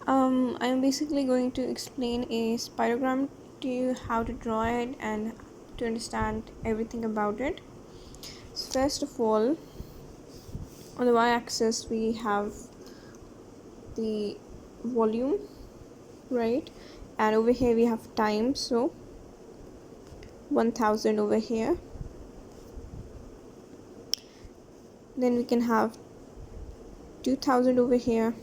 I am basically going to explain a spirogram to you, how to draw it and to understand everything about it. So first of all, on the y-axis we have the volume, right? And over here we have time, so 1000 over here. Then we can have 2000 over here,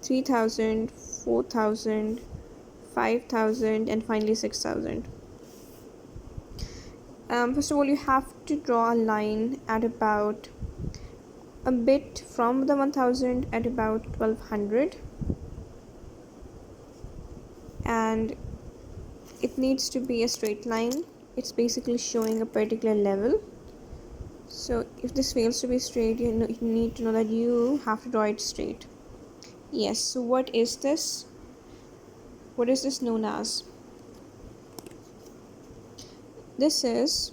3000, 4000, 5000, and finally 6000. First of all, you have to draw a line at about a bit from the 1000 at about 1200, and it needs to be a straight line. It's basically showing a particular level. So if this fails to be straight, you need to know that you have to draw it straight. Yes, so what is this? What is this known as? This is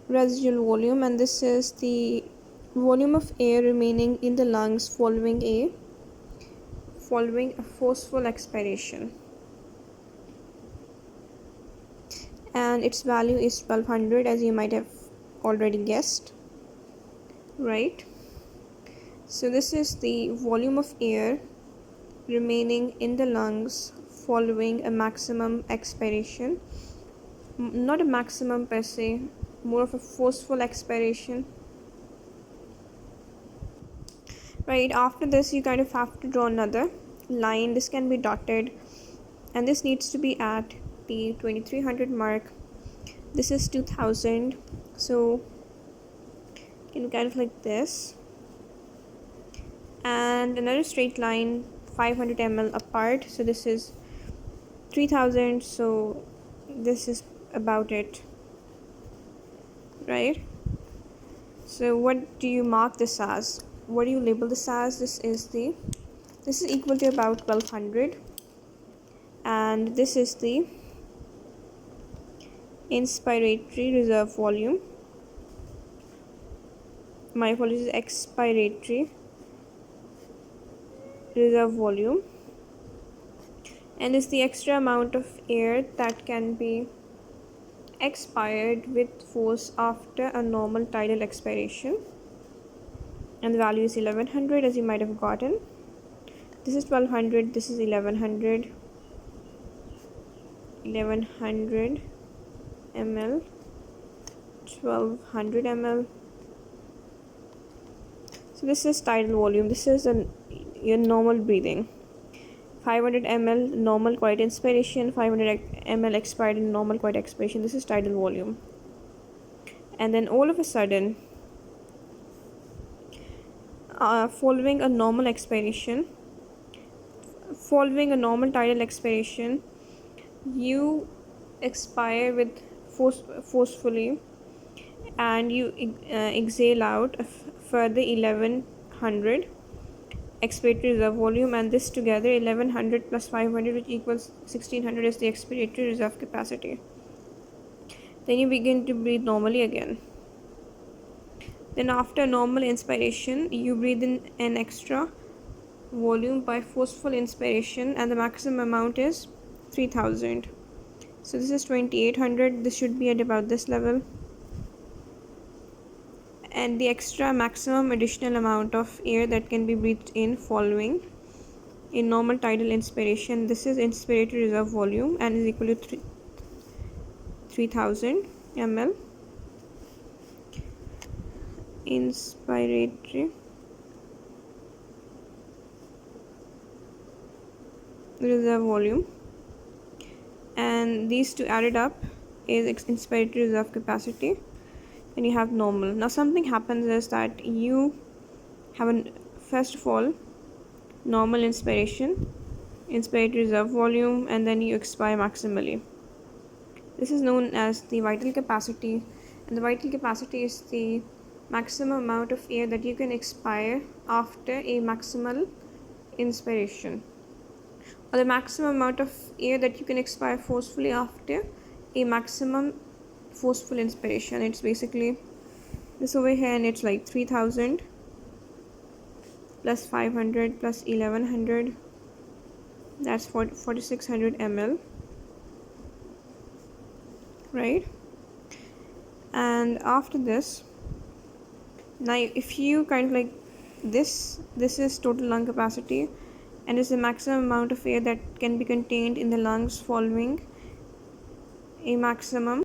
residual volume, and this is the volume of air remaining in the lungs following a forceful expiration, and its value is 1200, as you might have already guessed, right? So this is the volume of air remaining in the lungs following a maximum expiration, not a maximum per se, more of a forceful expiration. Right after this, you kind of have to draw another line. This can be dotted, and this needs to be at the 2300 mark. This is 2000, so you can kind of like this, and another straight line 500 ml apart. So this is 3000, so this is about it, right? So what do you mark this as? What do you label this as? This is equal to about 1200, and this is the inspiratory reserve volume. My apologies, expiratory reserve volume, and is the extra amount of air that can be expired with force after a normal tidal expiration, and the value is 1100, as you might have gotten. This is 1200, this is 1100 ml, 1200 ml. So this is tidal volume. This is your normal breathing. 500 ml normal quiet inspiration, 500 ml expired in normal quiet expiration. This is tidal volume. And then all of a sudden, following a normal tidal expiration, you expire with forcefully, and you exhale out a further 1100 expiratory reserve volume, and this together 1100 plus 500, which equals 1600, is the expiratory reserve capacity. Then you begin to breathe normally again. Then after normal inspiration, you breathe in an extra volume by forceful inspiration, and the maximum amount is 3000. So this is 2800. This should be at about this level. And the extra maximum additional amount of air that can be breathed in following a normal tidal inspiration, this is inspiratory reserve volume, and is equal to 3000 ml. Inspiratory reserve volume, and these two added up is inspiratory reserve capacity. Then you have normal. Now something happens is that you have first of all normal inspiratory reserve volume, and then you expire maximally. This is known as the vital capacity, and the vital capacity is the maximum amount of air that you can expire after a maximal inspiration, or the maximum amount of air that you can expire forcefully after a maximum forceful inspiration. It's basically this over here, and it's like 3000 plus 500 plus 1100, that's 4600 ml, right? And after this, now if you kind of like this is total lung capacity, and is the maximum amount of air that can be contained in the lungs following a maximum